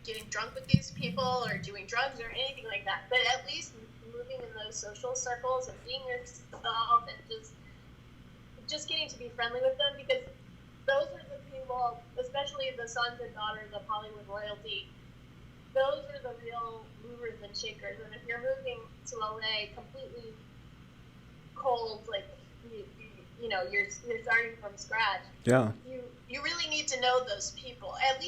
getting drunk with these people or doing drugs or anything like that, but at least moving in those social circles and being yourself and just getting to be friendly with them, because those are the people, especially the sons and daughters of Hollywood royalty, those are the real movers and shakers. And if you're moving to LA completely cold, like you know, you're starting from scratch. Yeah. You really need to know those people. At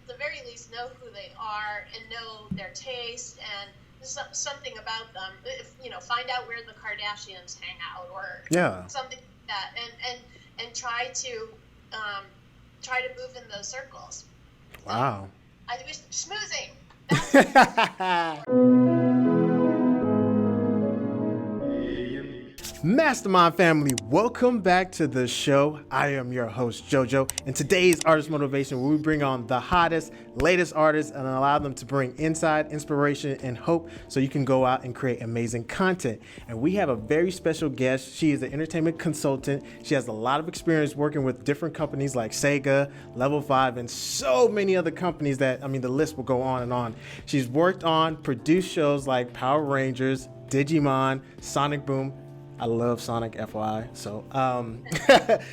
the very least, know who they are and know their taste and something about them. If, you know, find out where the Kardashians hang out or something like that, and try to move in those circles. Wow. I was schmoozing. Mastermind family, welcome back to the show. I am your host, JoJo, and today's Artist Motivation, where we bring on the hottest, latest artists and allow them to bring insight, inspiration, and hope so you can go out and create amazing content. And we have a very special guest. She is an entertainment consultant. She has a lot of experience working with different companies like Sega, Level 5, and so many other companies that, the list will go on and on. She's worked on, produced shows like Power Rangers, Digimon, Sonic Boom. I love Sonic, FYI. So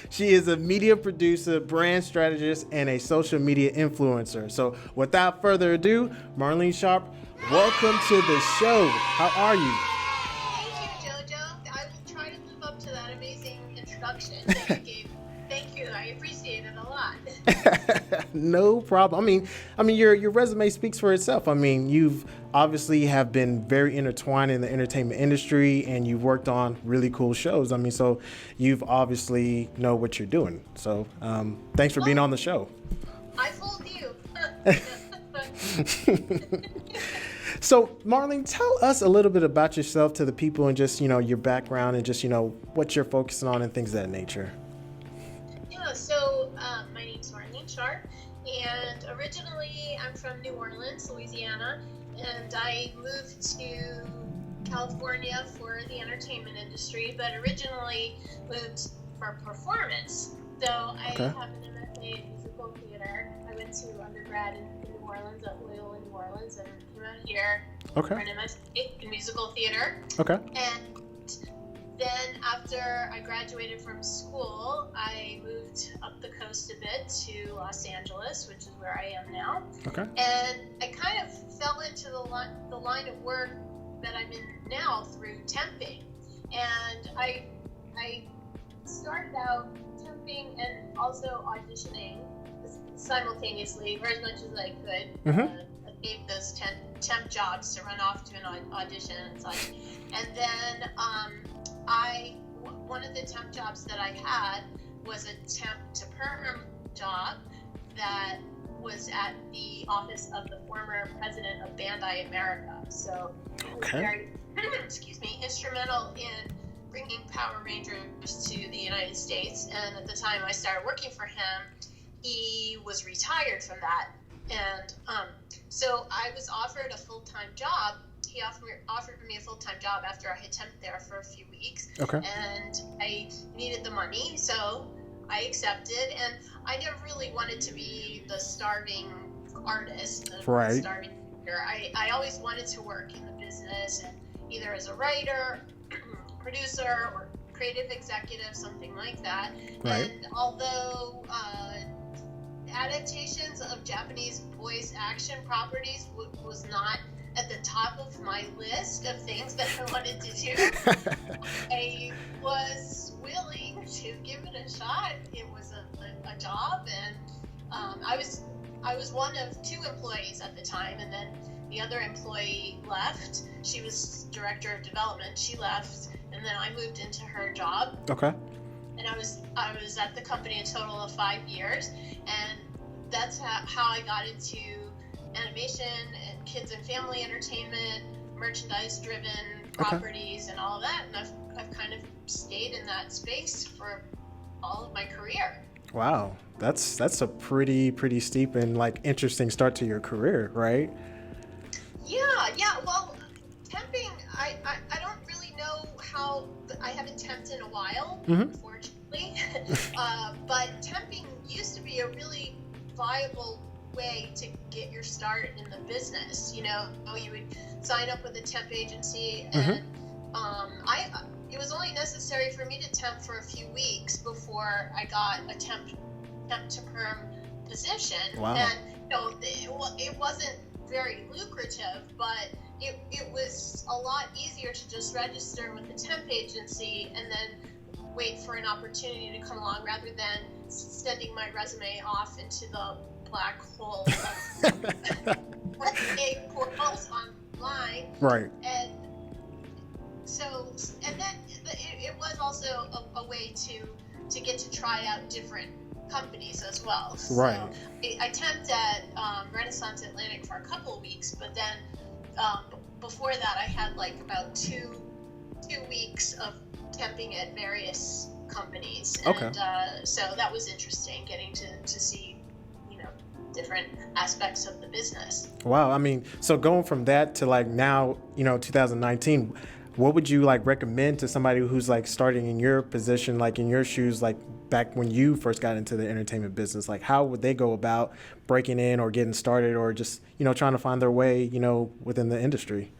she is a media producer, brand strategist, and a social media influencer. So without further ado, Marlene Sharp, welcome to the show. How are you? Thank you, JoJo. I will try to live up to that amazing introduction that you gave. Thank you. I appreciate it a lot. No problem. Your resume speaks for itself. You've obviously have been very intertwined in the entertainment industry, and you've worked on really cool shows. So you've obviously know what you're doing. So thanks for being on the show. I fooled you. So Marlene, tell us a little bit about yourself to the people, and just, your background, and just, what you're focusing on and things of that nature. Yeah, so my name's Marlene Sharp, and originally I'm from New Orleans, Louisiana, and I moved to California for the entertainment industry, but originally moved for performance. So I have an MFA in musical theater. I went to undergrad in New Orleans at Loyola New Orleans, and came out here for an MFA in musical theater. Okay. And then after I graduated from school, I moved up the coast a bit to Los Angeles, which is where I am now. Okay. And I kind of fell into the line of work that I'm in now through temping. And I started out temping and also auditioning simultaneously, or as much as I could. Mm-hmm. I gave those temp jobs to run off to an audition and such. And then one of the temp jobs that I had was a temp to perm job that was at the office of the former president of Bandai America. So it was very, instrumental in bringing Power Rangers to the United States. And at the time I started working for him, he was retired from that. And so I was offered a full-time job. He offered me a full-time job after I had temped there for a few weeks. Okay. And I needed the money, so I accepted. And I never really wanted to be the starving artist, the starving actor. I always wanted to work in the business, and either as a writer, producer, or creative executive, something like that. Right. And although adaptations of Japanese voice action properties was not at the top of my list of things that I wanted to do, I was willing to give it a shot. It was a job, and I was one of two employees at the time, and then the other employee left. She was director of development. She left, and then I moved into her job. Okay. And I was at the company a total of 5 years, and that's how I got into animation and kids and family entertainment, merchandise-driven properties, and all of that. And I've kind of stayed in that space for all of my career. Wow, that's a pretty steep and interesting start to your career, right? Yeah. Well, temping, I don't really know how. I haven't temped in a while, unfortunately. But temping used to be a really viable way to get your start in the business. You would sign up with a temp agency, and it was only necessary for me to temp for a few weeks before I got a temp to perm position. Wow. And it wasn't very lucrative, but it was a lot easier to just register with the temp agency and then wait for an opportunity to come along, rather than sending my resume off into the black hole of resume portals online. Right. And then it was also a way to get to try out different companies as well. Right. So I temped at Renaissance Atlantic for a couple of weeks, but then before that I had like about two weeks of temping at various companies. Okay. And so that was interesting, getting to see different aspects of the business. Wow. I mean, so going from that to like now, 2019, what would you like recommend to somebody who's like starting in your position, like in your shoes, like back when you first got into the entertainment business? Like how would they go about breaking in or getting started, or just, trying to find their way, within the industry?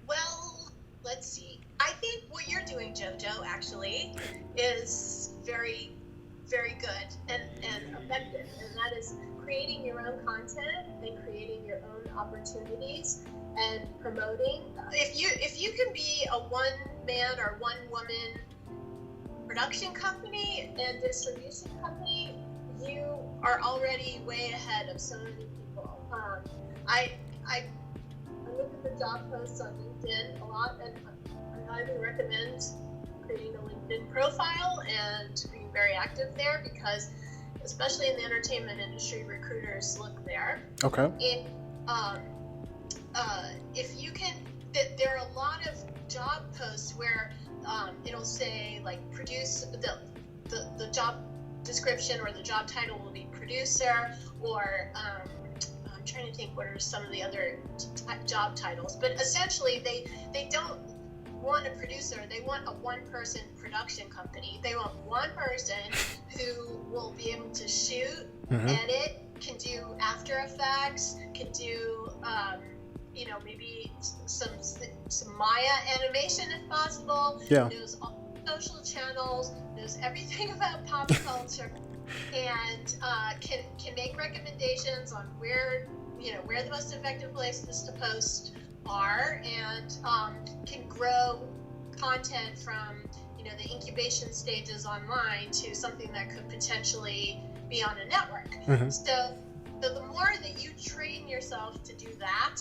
Well, let's see. I think what you're doing, JoJo, actually is very, very good and effective, and that is creating your own content and creating your own opportunities and promoting. If you can be a one-man or one-woman production company and distribution company, you are already way ahead of so many people. I look at the job posts on LinkedIn a lot, and I highly recommend creating a LinkedIn profile and being very active there, because especially in the entertainment industry, recruiters look there. Okay. And if you can, there are a lot of job posts where it'll say like produce, the job description or the job title will be producer, or I'm trying to think what are some of the other job titles, but essentially they don't want a producer, they want a one-person production company. They want one person who will be able to shoot, edit, can do After Effects, can do maybe some Maya animation if possible, knows all social channels, knows everything about pop culture, and can make recommendations on where the most effective places to post are, and can grow content from the incubation stages online to something that could potentially be on a network. So the more that you train yourself to do that,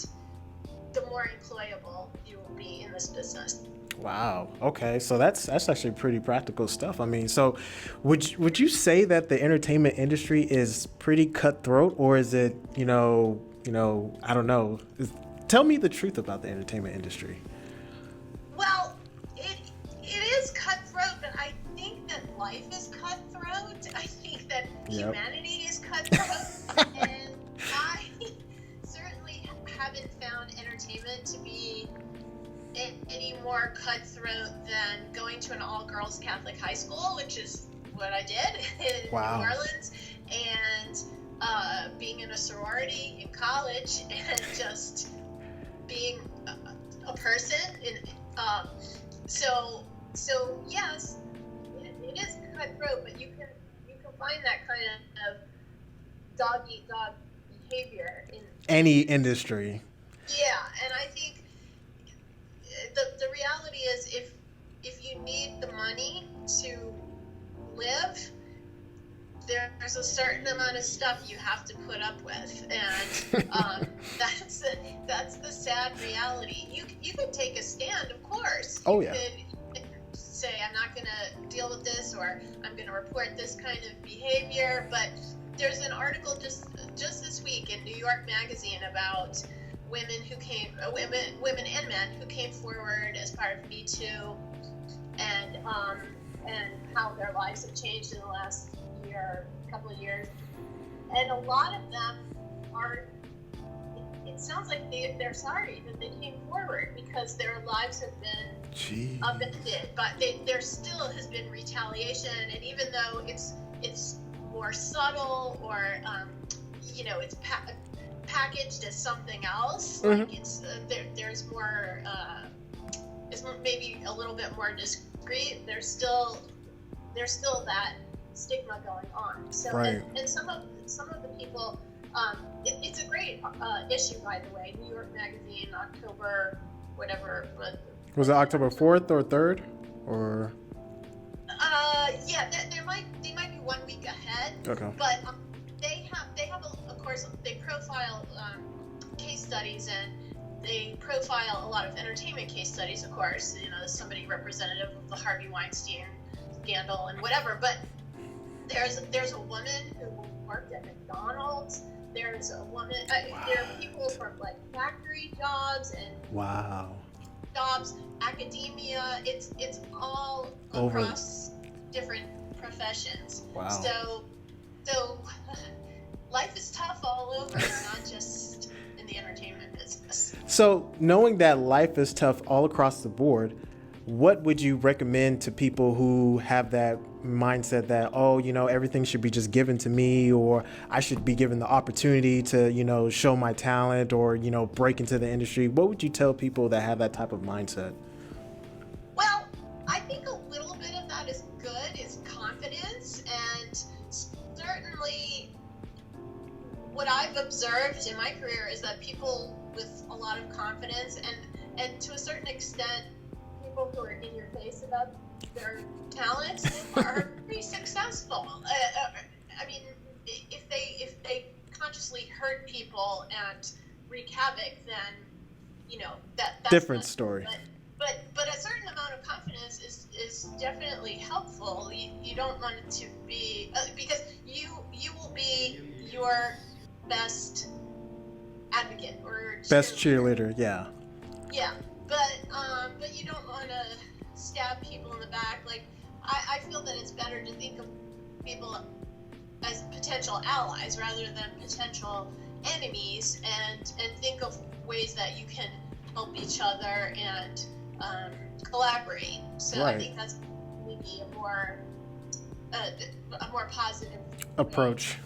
the more employable you will be in this business. Wow. Okay. So that's actually pretty practical stuff. I mean, so would you say that the entertainment industry is pretty cutthroat, or is it, I don't know. Tell me the truth about the entertainment industry. Well, it is cutthroat, but I think that life is cutthroat. I think that humanity is cutthroat, and I certainly haven't found entertainment to be any more cutthroat than going to an all-girls Catholic high school, which is what I did in New Orleans, and being in a sorority in college, and just being a person. So yes, it is cutthroat, but you can find that kind of dog eat dog behavior in any industry. Yeah, and I think the reality is if you need the money to live, there's a certain amount of stuff you have to put up with, and that's the sad reality. You could take a stand, of course. Oh, you could say, I'm not going to deal with this, or I'm going to report this kind of behavior. But there's an article just this week in New York Magazine about women and men who came forward as part of Me Too, and how their lives have changed in the last couple of years, and a lot of them are. It sounds like they're sorry that they came forward, because their lives have been upended, but there still has been retaliation, and even though it's more subtle, or it's packaged as something else. Mm-hmm. Like it's there's more. It's maybe a little bit more discreet. There's still that stigma going on. So right. and some of the people. It's a great issue, by the way. New York Magazine, October, whatever. Was it October 4th or 3rd, or? Yeah, they might be 1 week ahead. Okay. But they have of course they profile case studies, and they profile a lot of entertainment case studies. Of course, somebody representative of the Harvey Weinstein scandal and whatever. But there's a woman who worked at McDonald's. There's a woman. Wow. There are people from like factory jobs and wow. jobs, academia. It's all Over. across different professions. Wow. So life is tough all over. It's not just in the entertainment business. So knowing that life is tough all across the board, what would you recommend to people who have that mindset that, everything should be just given to me, or I should be given the opportunity to, show my talent, or, break into the industry? What would you tell people that have that type of mindset? Well, I think a little bit of that is good, is confidence. And certainly what I've observed in my career is that people with a lot of confidence and to a certain extent, people who are in your face about their talents are pretty successful. I mean, if they consciously hurt people and wreak havoc, then that's different story. But a certain amount of confidence is definitely helpful. You don't want it to be because you will be your best advocate or best cheerleader. Yeah. Yeah. But you don't want to stab people in the back. Like, I feel that it's better to think of people as potential allies rather than potential enemies, and think of ways that you can help each other and collaborate. So right. I think that's maybe a more positive approach.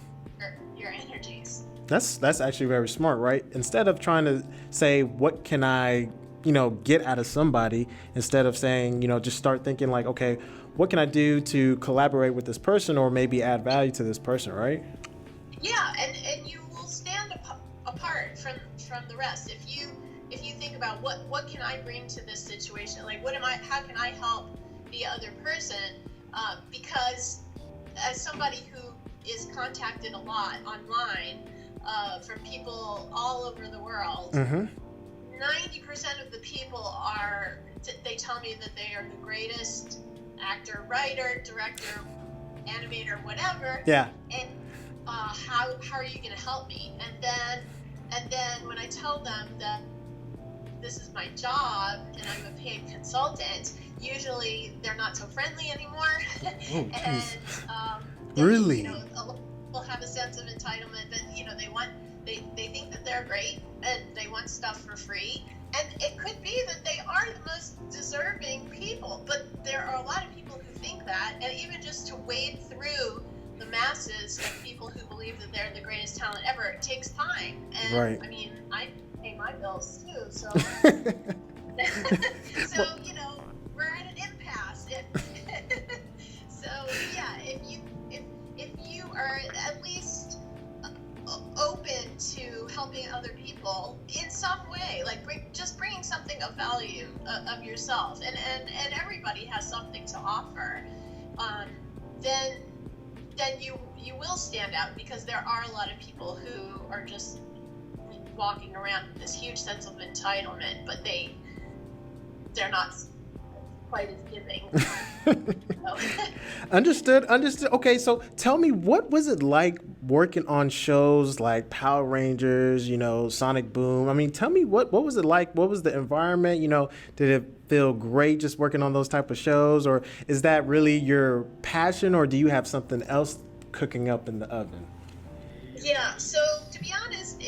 Your energies. That's actually very smart, right? Instead of trying to say, what can I get out of somebody, instead of saying, just start thinking like, okay, what can I do to collaborate with this person, or maybe add value to this person, right? Yeah, and you will stand apart from the rest if you think about what can I bring to this situation, like how can I help the other person, because as somebody who is contacted a lot online from people all over the world. Mm-hmm. 90% of the people they tell me that they are the greatest actor, writer, director, animator, whatever. Yeah. And how are you going to help me? And then when I tell them that this is my job and I'm a paid consultant, usually they're not so friendly anymore. Oh, and really? A lot of people have a sense of entitlement that they think that they're great and they want stuff for free, and it could be that they are the most deserving people, but there are a lot of people who think that, and even just to wade through the masses of people who believe that they're the greatest talent ever, it takes time. And right. I mean, I pay my bills too, so so we're at an impasse. So yeah, if you are at least open to helping other people in some way, like bringing something of value of yourself, and everybody has something to offer, then you will stand out, because there are a lot of people who are just walking around with this huge sense of entitlement, but they're not quite as giving. Understood. Okay, so tell me, what was it like working on shows like Power Rangers, Sonic Boom? I mean, tell me, what was it like? What was the environment? Did it feel great just working on those type of shows, or is that really your passion, or do you have something else cooking up in the oven? Yeah, so to be honest,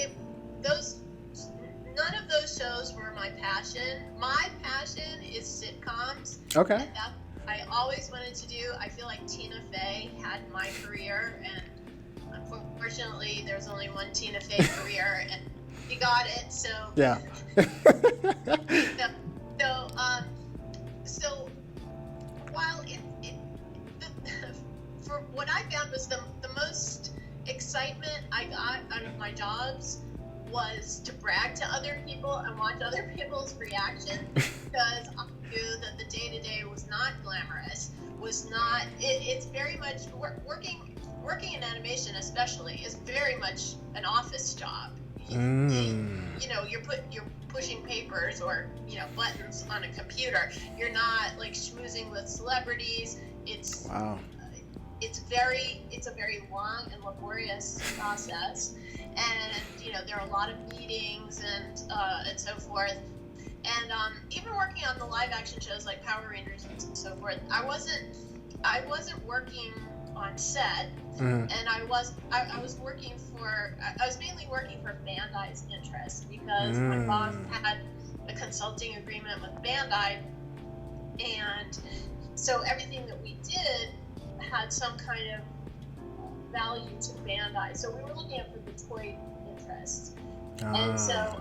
none of those shows were my passion. My passion is sitcoms. Okay. And that I always wanted to do. I feel like Tina Fey had my career, and Unfortunately, there was only one Tina Fey career, and she got it. So Yeah. So while for what I found was the most excitement I got out of my jobs was to brag to other people and watch other people's reactions, because I knew that the day-to-day was not glamorous, was not, it's very much, working in animation especially is very much an office job. You know, you're pushing papers or, you know, buttons on a computer. You're not like schmoozing with celebrities. It's a very long and laborious process, and you know, there are a lot of meetings and so forth. And even working on the live action shows like Power Rangers and so forth, I wasn't working on set, and I was mainly working for Bandai's interest, because my boss had a consulting agreement with Bandai, and so everything that we did had some kind of value to Bandai. So we were looking at the toy interest. And so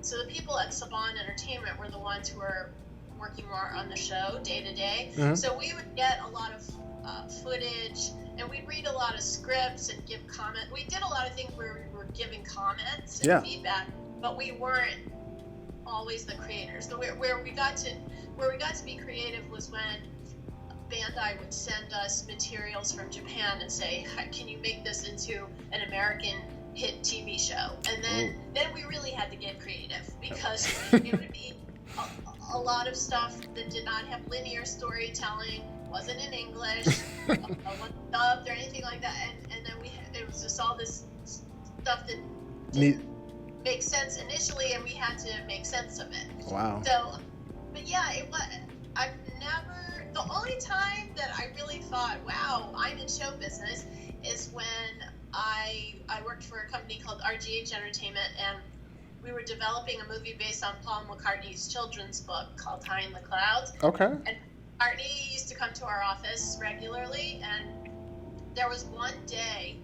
the people at Saban Entertainment were the ones who were working more on the show day to day. So we would get a lot of footage, and we'd read a lot of scripts and give comment. We did a lot of things where we were giving comments and feedback, but we weren't always the creators. So where we got to be creative was when Bandai would send us materials from Japan and say, can you make this into an American hit TV show? And then we really had to get creative, because it would be a lot of stuff that did not have linear storytelling, wasn't in English, wasn't dubbed or anything like that, and then it was just all this stuff that didn't make sense initially, and we had to make sense of it. Wow. So, but yeah, it was. The only time that I really thought, wow, I'm in show business, is when I worked for a company called RGH Entertainment, and we were developing a movie based on Paul McCartney's children's book called High in the Clouds. Okay. And McCartney used to come to our office regularly, and there was one day,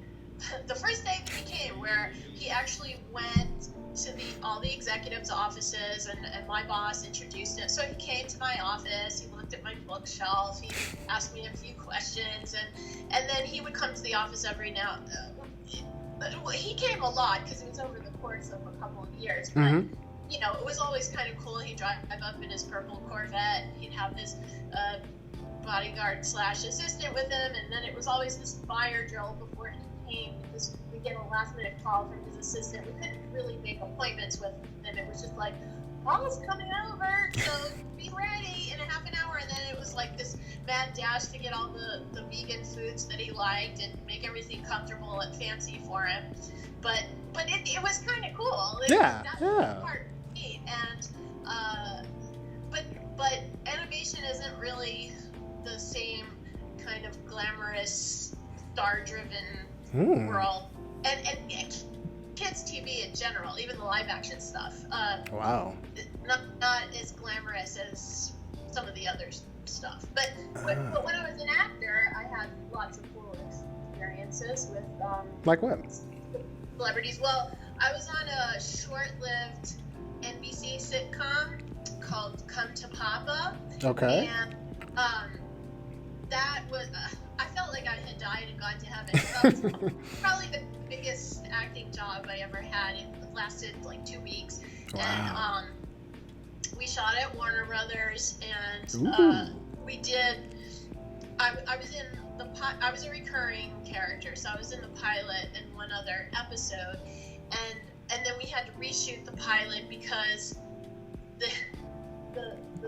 the first day that he came, where he actually went to all the executives' offices, and my boss introduced him. So he came to my office, he looked at my bookshelf, he asked me a few questions, and then he would come to the office every now. He came a lot, because it was over the course of a couple of years, but you know, it was always kind of cool. He'd drive up in his purple Corvette, he'd have his bodyguard / assistant with him, and then it was always this fire drill before he came, because we get a last minute call from his assistant. We couldn't really make appointments with him. It was just like, Paul's coming over, so be ready in a half an hour. And then it was like this mad dash to get all the vegan foods that he liked and make everything comfortable and fancy for him. But it was kind of cool. That was part of me. And but animation isn't really the same kind of glamorous, star-driven world. And kids TV in general, even the live action stuff. Wow. Not as glamorous as some of the other stuff. But when I was an actor, I had lots of cool experiences with like what? Celebrities. Well, I was on a short-lived NBC sitcom called Come to Papa. Okay. And that was. I felt like I had died and gone to heaven. That was probably the biggest acting job I ever had. It lasted like 2 weeks. Wow. And we shot at Warner Brothers, and we did. I was a recurring character, so I was in the pilot and one other episode, and then we had to reshoot the pilot because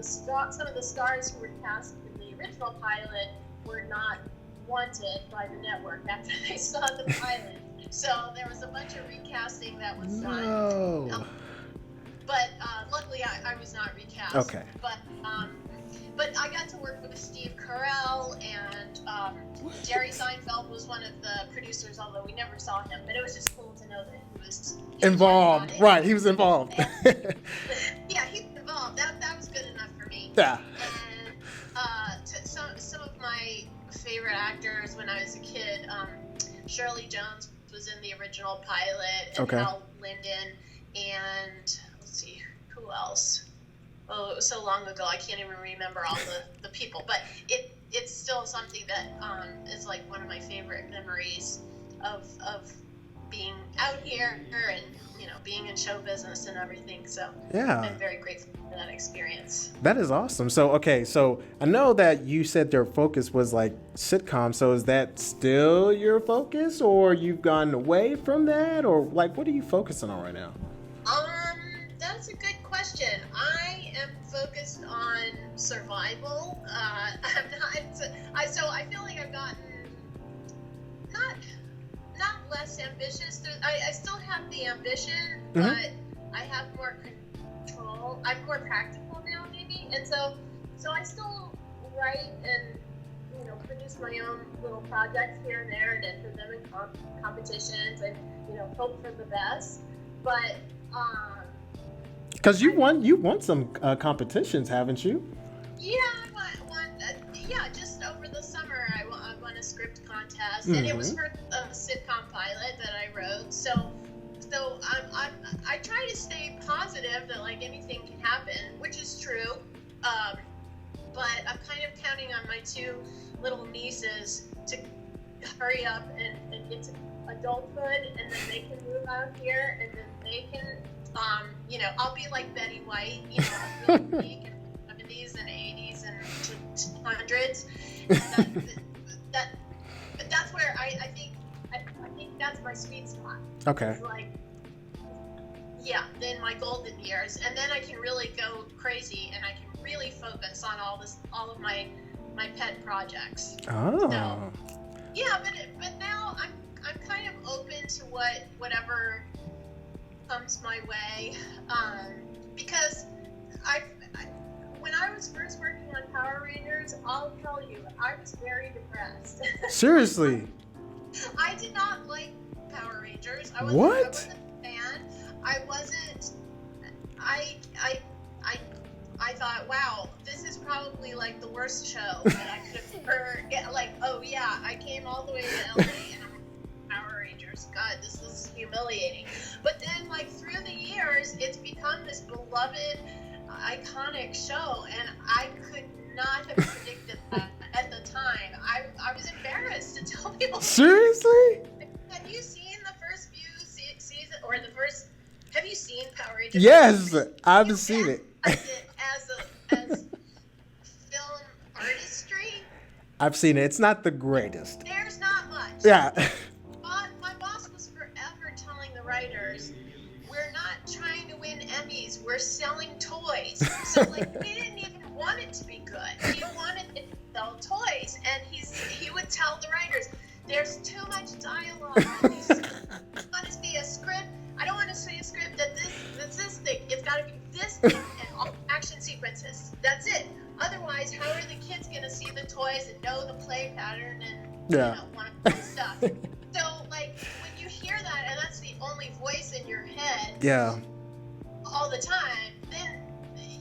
some of the stars who were cast in the original pilot were not wanted by the network after they saw the pilot. So there was a bunch of recasting that was done. But luckily I was not recast. Okay. But I got to work with Steve Carell, and Jerry Seinfeld was one of the producers, although we never saw him. But it was just cool to know that he was involved. Right, he was involved. Yeah, he was involved. That was good enough for me. Yeah. And some of my favorite actors when I was a kid, Shirley Jones was in the original pilot, and Hal Linden, and let's see, who else? Oh, it was so long ago, I can't even remember all the people, but it's still something that is like one of my favorite memories of being out here and, you know, being in show business and everything. So yeah, I'm very grateful for that experience. That is awesome. So, so I know that you said their focus was like sitcom. So is that still your focus, or you've gone away from that, or like, what are you focusing on right now? That's a good question. I am focused on survival. So I feel like I've gotten not less ambitious. I still have the ambition, but I have more control. I'm more practical now, maybe, and so I still write and, you know, produce my own little projects here and there, and enter them in competitions, and, you know, hope for the best. But because you won some competitions, haven't you? Yeah, I won. Yeah, just over the summer, I won a script contest, and it was for a sitcom pilot that I wrote. So I try to stay positive that, like, anything can happen, which is true. But I'm kind of counting on my two little nieces to hurry up and get to adulthood, and then they can move out here, and then they can, you know, I'll be like Betty White, you know, really peak in the 70s and 80s and 200s. But that's where I think that's my sweet spot. Okay. It's like, yeah, then my golden years, and then I can really go crazy, and I can really focus on all of my pet projects. Oh. So, yeah, but now I'm kind of open to whatever comes my way, because when I was first working on Power Rangers, I'll tell you, I was very depressed. Seriously? I did not like Power Rangers. I What? wasn't a fan. I thought, wow, this is probably like the worst show that I could have ever get. Like, oh yeah, I came all the way to LA and I'm Power Rangers. God, this is humiliating. But then, like, through the years, it's become this beloved, iconic show, and I could not have predicted that at the time. I was embarrassed to tell people. Seriously? Have you seen the first few seasons, or the first? Have you seen Power Rangers? Yes, I've seen it. As film artistry, I've seen it. It's not the greatest. there's not much. Yeah. My boss was forever telling the writers, we're not trying to win Emmys, we're selling toys. So, like, he didn't even want it to be good. He wanted it to sell toys. And he would tell the writers, there's too much dialogue. I want to see a script. I don't want to see a script that's this thing. It's got to be this thing and all action sequences. That's it. Otherwise, how are the kids going to see the toys and know the play pattern and, you know, want to do stuff? So, like, when you hear that and that's the only voice in your head all the time, then,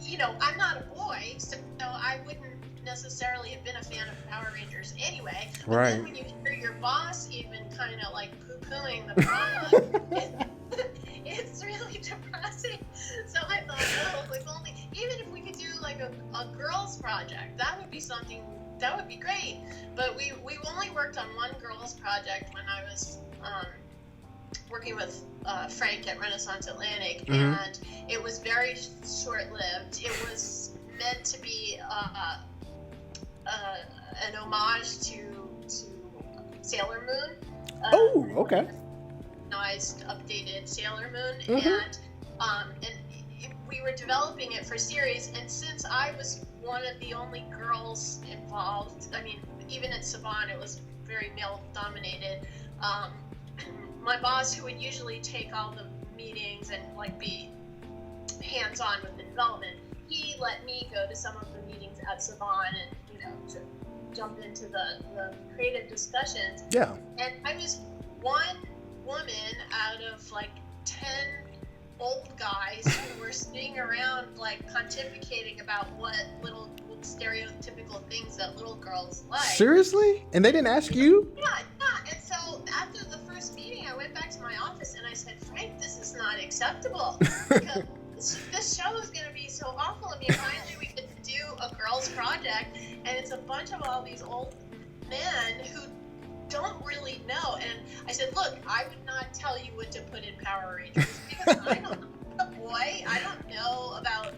you know, I'm not a boy, so I wouldn't necessarily have been a fan of Power Rangers anyway. But Right. then when you hear your boss even kind of like poo-pooing the product, it's really depressing. So I thought, oh, if only, even if we could do like a girls project, that would be something, that would be great. But we only worked on one girls project when I was working with Frank at Renaissance Atlantic, and it was very short-lived. It was meant to be an homage to Sailor Moon. Oh, okay. Nice updated Sailor Moon, and we were developing it for series. And since I was one of the only girls involved, I mean, even at Saban, it was very male-dominated. My boss, who would usually take all the meetings and like be hands-on with the development, he let me go to some of the meetings at Saban and, you know, to jump into the creative discussions. Yeah. And I was one woman out of like 10 old guys who were sitting around like pontificating about what little stereotypical things that little girls like. Seriously? And they didn't ask you? Yeah. And so after the first meeting, I went back acceptable. Because this show is going to be so awful. I mean, finally we get to do a girls project, and it's a bunch of all these old men who don't really know. And I said, look, I would not tell you what to put in Power Rangers because I don't know. A boy, I don't know about,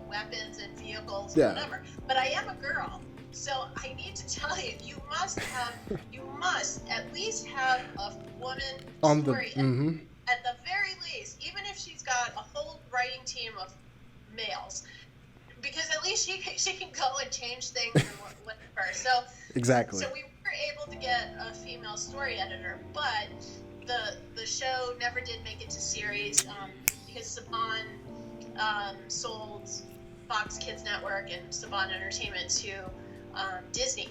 weapons and vehicles and whatever. But I am a girl. So I need to tell you, you must at least have a woman on story the at the very least, even if she's got a whole writing team of males, because at least she can go and change things and whatever. So exactly. So we were able to get a female story editor, but the show never did make it to series because Saban sold Fox Kids Network and Saban Entertainment to Disney.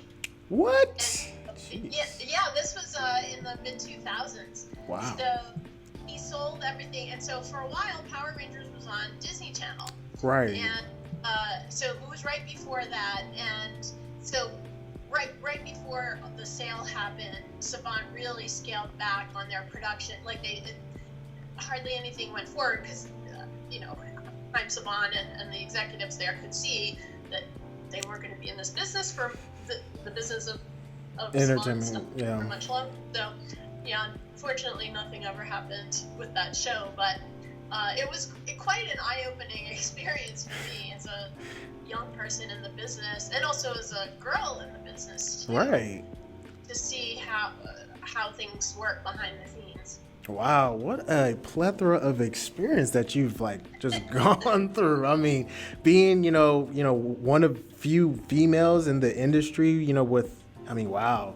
What? And, yeah, this was in the mid-2000s. Wow. So he sold everything, and so for a while, Power Rangers was on Disney Channel. Right. And so it was right before that, and so right before the sale happened, Saban really scaled back on their production. Like hardly anything went forward because I'm Saban and the executives there could see that they weren't going to be in this business for the business of entertainment, for much longer. So, unfortunately, nothing ever happened with that show. But it was quite an eye-opening experience for me as a young person in the business, and also as a girl in the business too, right? To see how things work behind the scenes. Wow, what a plethora of experience that you've just gone through. I mean, being, one of few females in the industry, wow,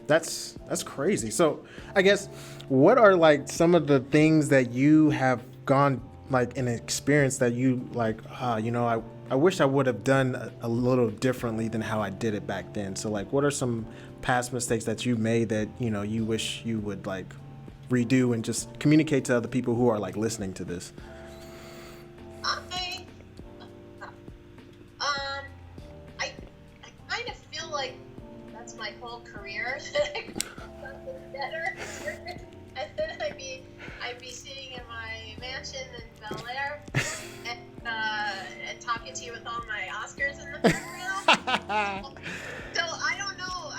that's crazy. So I guess what are some of the things that you have gone an experience that you I wish I would have done a little differently than how I did it back then. So what are some past mistakes that you made that, you wish you would redo and just communicate to other people who are listening to this? I kind of feel like that's my whole career. Something better. And then I'd be sitting in my mansion in Bel Air and talking to you with all my Oscars in the background. So I don't know.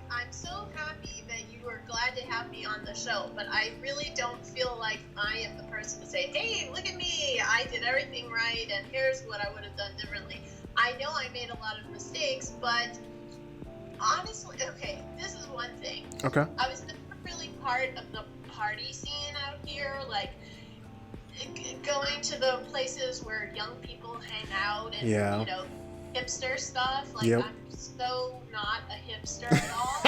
I'm so happy that you were glad to have me on the show, but I really don't feel like I am the person to say, hey, look at me, I did everything right, and here's what I would have done differently. I know I made a lot of mistakes, but honestly, okay, this is one thing. Okay. I was never really part of the party scene out here, going to the places where young people hang out and, hipster stuff. Yep. I'm so not a hipster at all.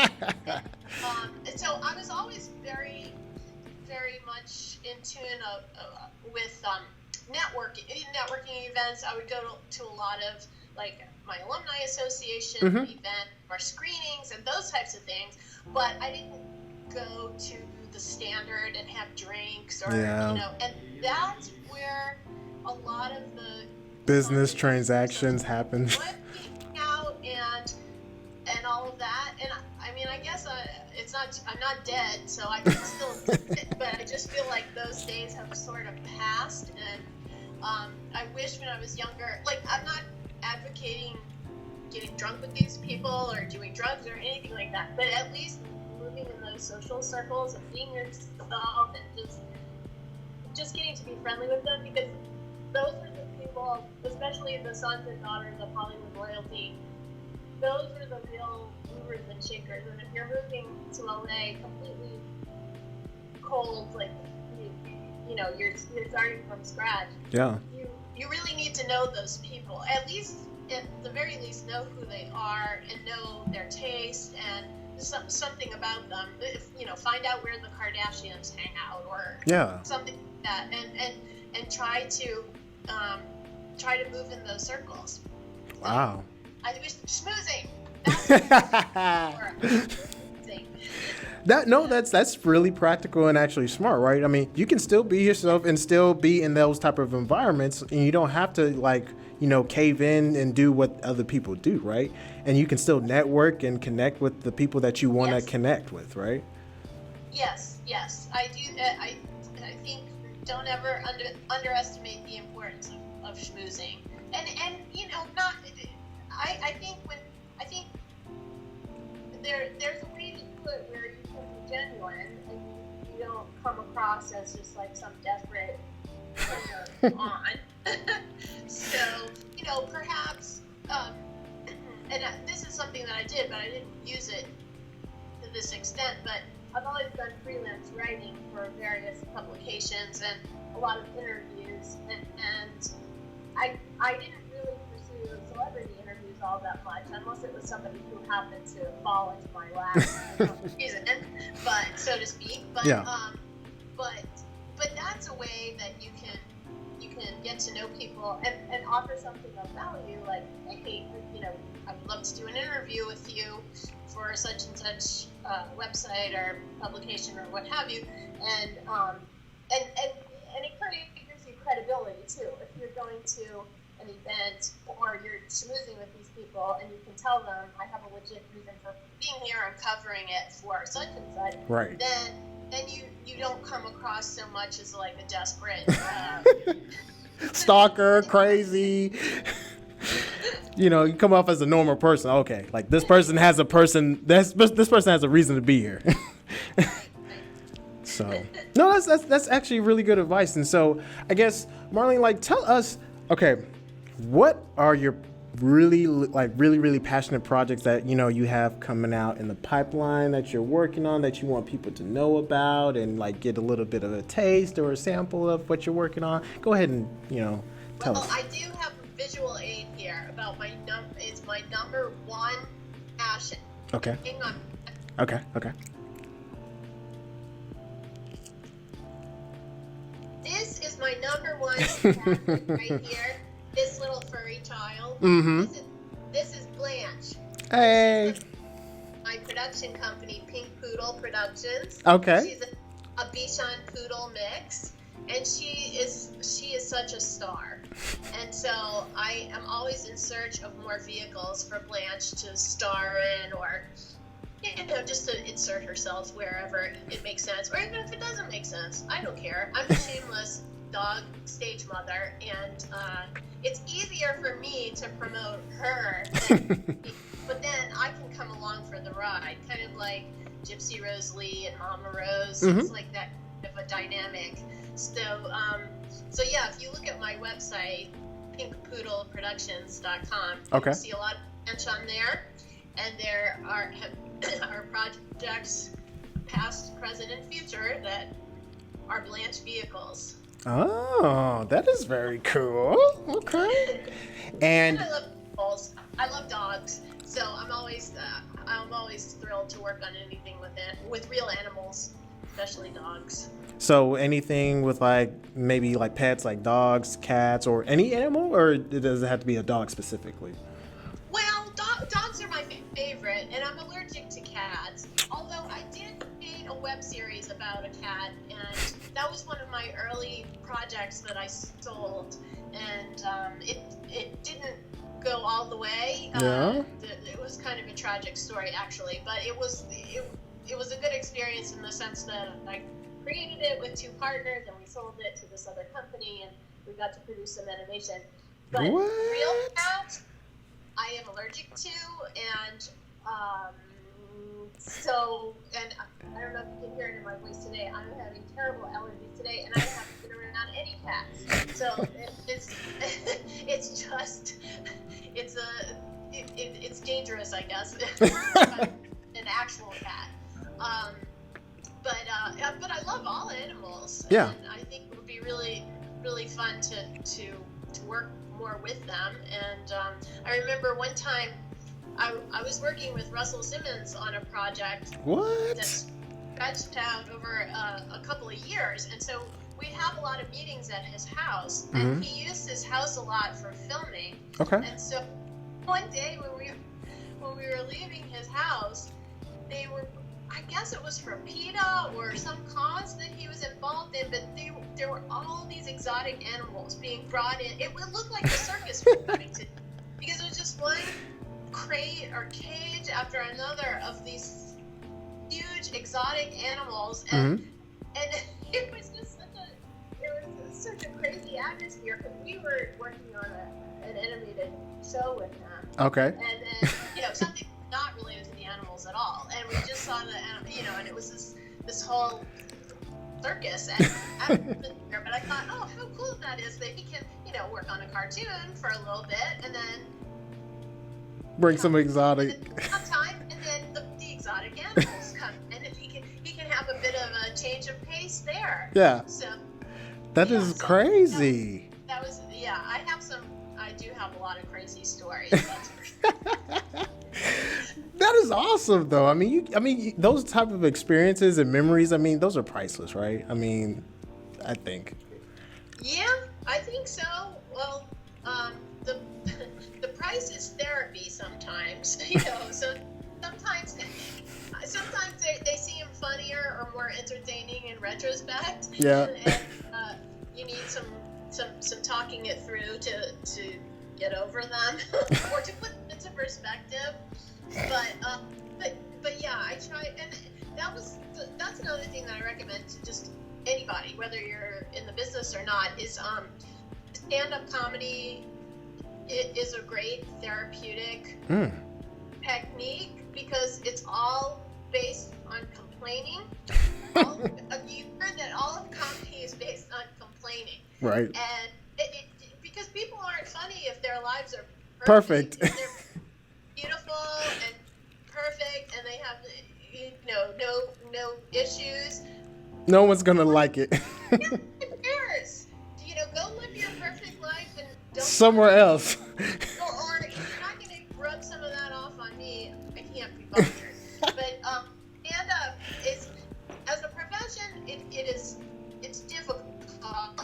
And so I was always very, very much in tune with networking events. I would go to a lot of my alumni association event or screenings and those types of things, but I didn't go to the Standard and have drinks or and that's where a lot of the business transactions happen. Out and all of that, and I mean, I guess I'm not dead, so I can still do it, but I just feel like those days have sort of passed, and I wish when I was younger, I'm not advocating getting drunk with these people or doing drugs or anything like that, but at least moving in those social circles and being yourself and just getting to be friendly with them, because those are the people, especially the sons and daughters of Hollywood royalty, those are the real movers and shakers. And if you're moving to LA completely cold, you're starting from scratch. Yeah. You really need to know those people. At the very least, know who they are and know their taste and something about them. Find out where the Kardashians hang out or something like that, and try to move in those circles. Wow. I wish schmoozing. That's really practical and actually smart, right? I mean, you can still be yourself and still be in those type of environments, and you don't have to cave in and do what other people do, right? And you can still network and connect with the people that you want to connect with, right? Yes, I do. I think don't ever underestimate the importance of schmoozing. And not. I think there's a way to do it where you can be genuine and you don't come across as just like some desperate on. So, perhaps, and this is something that I did, but I didn't use it to this extent, but I've always done freelance writing for various publications and a lot of interviews, and I didn't really pursue celebrity interviews all that much, unless it was somebody who happened to fall into my lap for some reason, but so to speak. But yeah. But that's a way that you can get to know people and offer something of value, like, hey, I would love to do an interview with you for such and such website or publication or what have you, and it kind of gives you credibility too. If you're going to an event or you're schmoozing with these people and you can tell them, I have a legit reason for being here, I'm covering it for such and such, right? Then you don't come across so much as like a desperate stalker, crazy. You come off as a normal person. Okay, like this person has a reason to be here. So no, that's actually really good advice. And so I guess, Marlene, like, tell us, okay, what are your really passionate projects that you have coming out in the pipeline that you're working on, that you want people to know about and like get a little bit of a taste or a sample of what you're working on? Go ahead and tell us. Well, I do have a visual aid here about it's my number one passion. Okay. Hang on. Okay. This is my number one passion right here. This little furry child. Mm-hmm. This is Blanche. Hey. My production company, Pink Poodle Productions. Okay. She's a Bichon Poodle mix, and she is such a star. And so I am always in search of more vehicles for Blanche to star in, or just to insert herself wherever it makes sense, or even if it doesn't make sense. I don't care. I'm a shameless dog stage mother, and it's easier for me to promote her but then I can come along for the ride, kind of like Gypsy Rose Lee and Mama Rose. Mm-hmm. It's like that kind of a dynamic. So yeah, if you look at my website, pinkpoodleproductions.com, you can see a lot of Blanche on there, and there are projects past, present, and future that are Blanche vehicles. Oh, that is very cool. Okay. And I love animals. I love dogs, so I'm always thrilled to work on anything with real animals, especially dogs. So anything with maybe pets, like dogs, cats, or any animal, or does it have to be a dog specifically? Well, dogs are my favorite, and I'm allergic to cats. Although I did create a web series about a cat, and that was one of my early projects that I sold, and it didn't go all the way. Yeah. It was kind of a tragic story, actually, but it was a good experience in the sense that I created it with two partners, and we sold it to this other company, and we got to produce some animation. But real cats, I am allergic to, and and I don't know if you can hear it in my voice today. I'm having terrible allergies today, and I haven't been around any cats. So it's dangerous, I guess. An actual cat. But I love all animals. Yeah. And I think it would be really, really fun to work more with them. And I remember one time I was working with Russell Simmons on a project that stretched out over a couple of years. And so we'd have a lot of meetings at his house. Mm-hmm. And he used his house a lot for filming. Okay. And so one day when we were leaving his house, I guess it was for PETA or some cause that he was involved in, but there were all these exotic animals being brought in. It would look like a circus was coming to, because it was just one crate or cage after another of these huge exotic animals, and it was just atmosphere, because we were working on an animated show with them. Okay. And then, something not related to the animals at all. And we just saw and it was this whole circus. And but I thought, oh, how cool that is that he can, work on a cartoon for a little bit and then bring some exotic. Sometime, and then the exotic animals come, and if he can have a bit of a change of pace there. Yeah. So that is crazy. That was I do have a lot of crazy stories. That's for sure. That is awesome, though. I mean, those type of experiences and memories. I mean, those are priceless, right? I mean, I think. Yeah, I think so. Well, the price is therapy sometimes, So sometimes they seem funnier or more entertaining in retrospect. Yeah. And you need some talking it through to get over them or to put them into perspective. But yeah, I try, and that's another thing that I recommend to just anybody, whether you're in the business or not, is stand-up comedy. It is a great therapeutic technique because it's all based on complaining. You heard that all of comedy is based on complaining, right? And it because people aren't funny if their lives are perfect. They're beautiful and perfect, and they have no issues. No one's gonna like it. Who cares? Go live your perfect life and don't somewhere else. Or if you're not gonna rub some of that off on me, I can't be bothered. But stand-up is, as a profession, it's difficult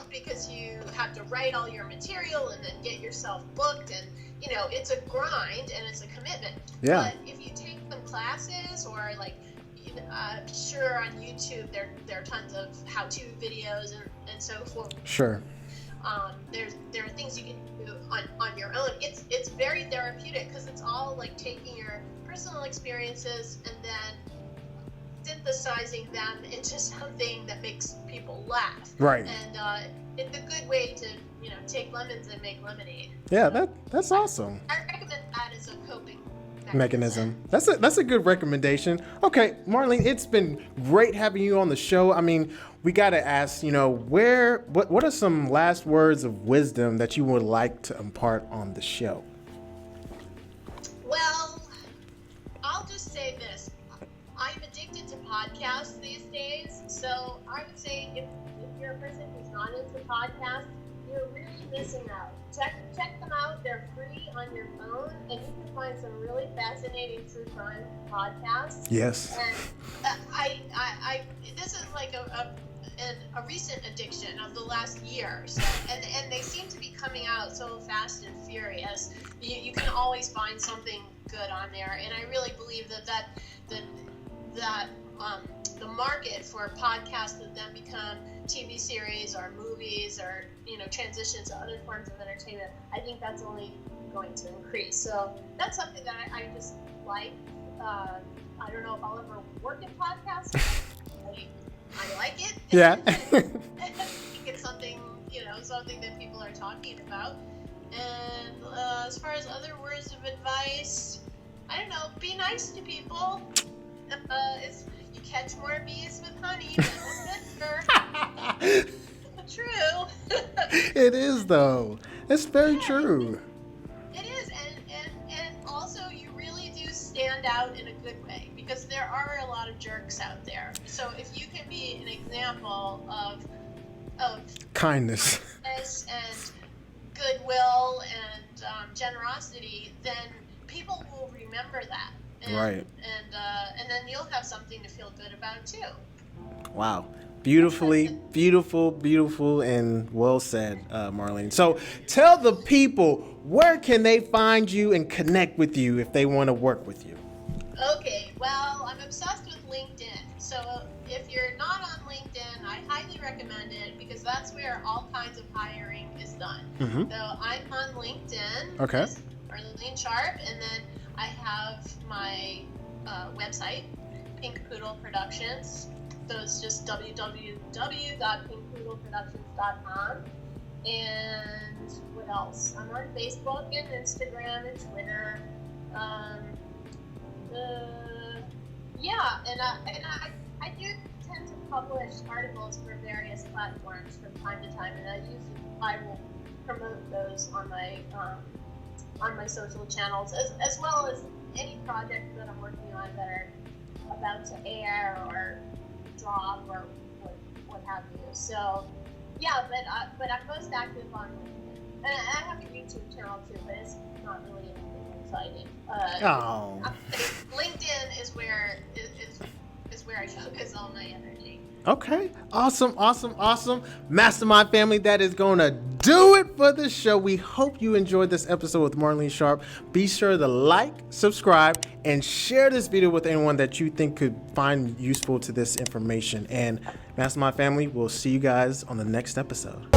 because you have to write all your material and then get yourself booked, and it's a grind and it's a commitment. Yeah. But if you take some classes or sure, on YouTube there are tons of how-to videos and so forth. Sure. There are things you can do on your own. It's very therapeutic because it's all like taking your personal experiences and then synthesizing them into something that makes people laugh. Right. And it's a good way to take lemons and make lemonade. Yeah, that's awesome. I recommend that as a coping mechanism. That's a good recommendation. Okay, Marlene, it's been great having you on the show. I mean, we got to ask, what are some last words of wisdom that you would like to impart on the show? Well, I'll just say this. I'm addicted to podcasts these days, so I would say if you're a person who's not into podcasts, you're really missing out. Check them out. They're free on your phone, and you can find some really fascinating true crime podcasts. Yes. And I this is like a recent addiction of the last year or so, and they seem to be coming out so fast and furious. You can always find something good on there, and I really believe that the market for podcasts that then become TV series or movies or transition to other forms of entertainment, I think that's only going to increase. So that's something that I just like. I don't know if I'll ever work in podcasts. I like it. Yeah. I think it's something that people are talking about. And as far as other words of advice, I don't know. Be nice to people. You catch more bees with honey than with nectar. True. It is, though. It's very true. It is, and also you really do stand out in a good way because there are a lot of jerks out there. So if you can be an example of kindness and goodwill and generosity, then people will remember that. Right. And then you'll have something to feel good about too. Wow. Beautiful, and well said, Marlene. So tell the people, where can they find you and connect with you if they want to work with you? Okay, well, I'm obsessed with LinkedIn. So if you're not on LinkedIn, I highly recommend it because that's where all kinds of hiring is done. Mm-hmm. So I'm on LinkedIn. Okay. Marlene Sharp, and then I have my website, Pink Poodle Productions. So it's just www.pinkpoodleproductions.com. And what else? I'm on Facebook and Instagram and Twitter. I do tend to publish articles for various platforms from time to time, and I will promote those on my social channels, as well as any projects that I'm working on that are about to air or drop or what have you. So yeah, but I'm most active on LinkedIn, and I have a YouTube channel too, but it's not really anything exciting. LinkedIn is where I focus all my energy. Okay. Awesome. Mastermind family, that is going to do it for the show. We hope you enjoyed this episode with Marlene Sharp. Be sure to like, subscribe, and share this video with anyone that you think could find useful to this information. And Mastermind family, we'll see you guys on the next episode.